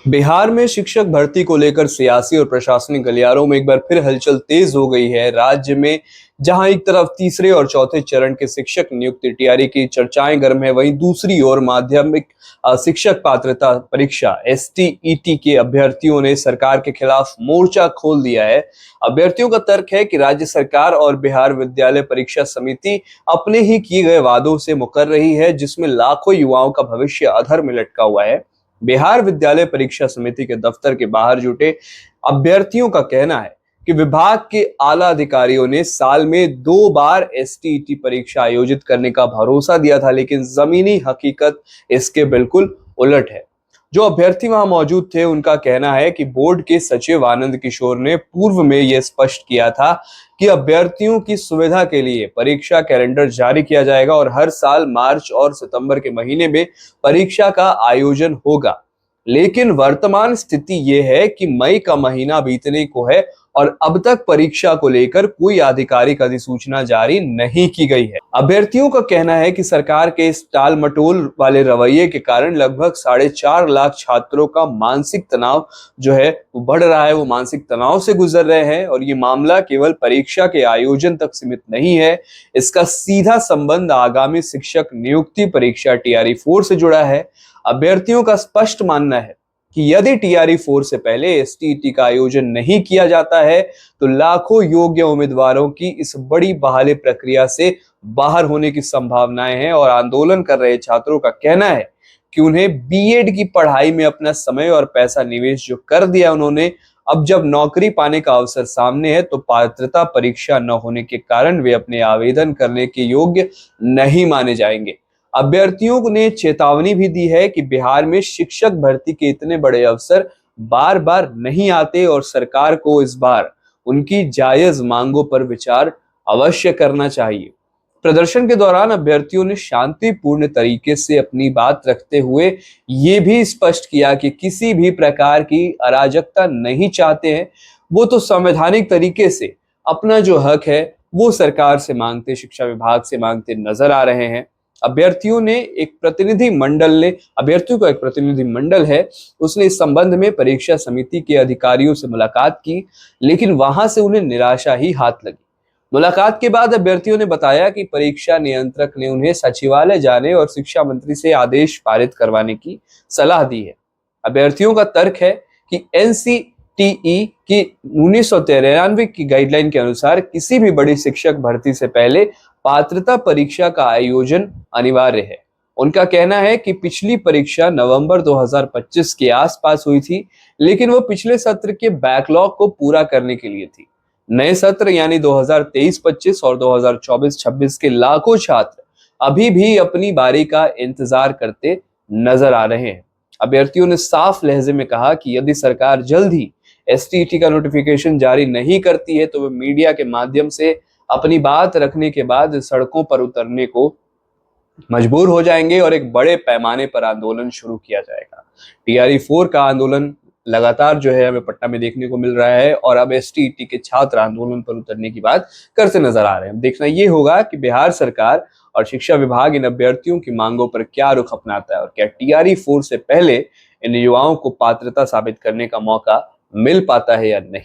बिहार में शिक्षक भर्ती को लेकर सियासी और प्रशासनिक गलियारों में एक बार फिर हलचल तेज हो गई है। राज्य में जहां एक तरफ तीसरे और चौथे चरण के शिक्षक नियुक्ति टीआरई की चर्चाएं गर्म है, वहीं दूसरी ओर माध्यमिक शिक्षक पात्रता परीक्षा एसटीईटी के अभ्यर्थियों ने सरकार के खिलाफ मोर्चा खोल दिया है। अभ्यर्थियों का तर्क है कि राज्य सरकार और बिहार विद्यालय परीक्षा समिति अपने ही किए गए वादों से मुकर रही है, जिसमें लाखों युवाओं का भविष्य अधर में लटका हुआ है। बिहार विद्यालय परीक्षा समिति के दफ्तर के बाहर जुटे अभ्यर्थियों का कहना है कि विभाग के आला अधिकारियों ने साल में 2 बार एसटीईटी परीक्षा आयोजित करने का भरोसा दिया था, लेकिन जमीनी हकीकत इसके बिल्कुल उलट है। जो अभ्यर्थी वहां मौजूद थे, उनका कहना है कि बोर्ड के सचिव आनंद किशोर ने पूर्व में यह स्पष्ट किया था कि अभ्यर्थियों की सुविधा के लिए परीक्षा कैलेंडर जारी किया जाएगा और हर साल मार्च और सितंबर के महीने में परीक्षा का आयोजन होगा। लेकिन वर्तमान स्थिति यह है कि मई का महीना बीतने को है और अब तक परीक्षा को लेकर कोई आधिकारिक अधिसूचना जारी नहीं की गई है। अभ्यर्थियों का कहना है कि सरकार के इस टाल मटोल वाले रवैये के कारण लगभग 4.5 लाख छात्रों का मानसिक तनाव जो है वो बढ़ रहा है, वो मानसिक तनाव से गुजर रहे हैं। और ये मामला केवल परीक्षा के आयोजन तक सीमित नहीं है, इसका सीधा संबंध आगामी शिक्षक नियुक्ति परीक्षा टीआरई 4 से जुड़ा है। अभ्यर्थियों का स्पष्ट मानना है कि यदि टीआरई 4 से पहले एसटीईटी का आयोजन नहीं किया जाता है तो लाखों योग्य उम्मीदवारों की इस बड़ी बहाली प्रक्रिया से बाहर होने की संभावनाएं हैं। और आंदोलन कर रहे छात्रों का कहना है कि उन्हें बीएड की पढ़ाई में अपना समय और पैसा निवेश जो कर दिया उन्होंने, अब जब नौकरी पाने का अवसर सामने है तो पात्रता परीक्षा न होने के कारण वे अपने आवेदन करने के योग्य नहीं माने जाएंगे। अभ्यर्थियों ने चेतावनी भी दी है कि बिहार में शिक्षक भर्ती के इतने बड़े अवसर बार बार नहीं आते और सरकार को इस बार उनकी जायज मांगों पर विचार अवश्य करना चाहिए। प्रदर्शन के दौरान अभ्यर्थियों ने शांतिपूर्ण तरीके से अपनी बात रखते हुए ये भी स्पष्ट किया कि किसी भी प्रकार की अराजकता नहीं चाहते हैं। वो तो संवैधानिक तरीके से अपना जो हक है वो सरकार से मांगते, शिक्षा विभाग से मांगते नजर आ रहे हैं। अभ्यर्थियों का एक प्रतिनिधि मंडल है, उसने इस संबंध में परीक्षा समिति के अधिकारियों से मुलाकात की, लेकिन वहां से उन्हें निराशा ही हाथ लगी। मुलाकात के बाद अभ्यर्थियों ने बताया कि परीक्षा नियंत्रक ने उन्हें सचिवालय जाने और शिक्षा मंत्री से आदेश पारित करवाने की सलाह दी है। अभ्यर्थियों का तर्क है कि एनसीटीई की 1993 की गाइडलाइन के अनुसार किसी भी बड़ी शिक्षक भर्ती से पहले पात्रता परीक्षा का आयोजन अनिवार्य है। उनका कहना है कि पिछली परीक्षा नवंबर 2025 के आसपास हुई थी, लेकिन वो पिछले सत्र के बैकलॉग को पूरा करने के लिए थी। नए सत्र यानी 2023-25 और 2024-26 के लाखों छात्र अभी भी अपनी बारी का इंतजार करते नजर आ रहे हैं। अभ्यर्थियों ने साफ लहजे में कहा कि यदि सरकार जल्द ही एसटीईटी का नोटिफिकेशन जारी नहीं करती है तो वे मीडिया के माध्यम से अपनी बात रखने के बाद सड़कों पर उतरने को मजबूर हो जाएंगे और एक बड़े पैमाने पर आंदोलन शुरू किया जाएगा। टीआरई 4 का आंदोलन लगातार जो है हमें पटना में देखने को मिल रहा है और अब एसटीईटी के छात्र आंदोलन पर उतरने की बात करते नजर आ रहे हैं। देखना यह होगा कि बिहार सरकार और शिक्षा विभाग इन अभ्यर्थियों की मांगों पर क्या रुख अपनाता है और क्या टीआरई 4 से पहले इन युवाओं को पात्रता साबित करने का मौका मिल पाता है या नहीं।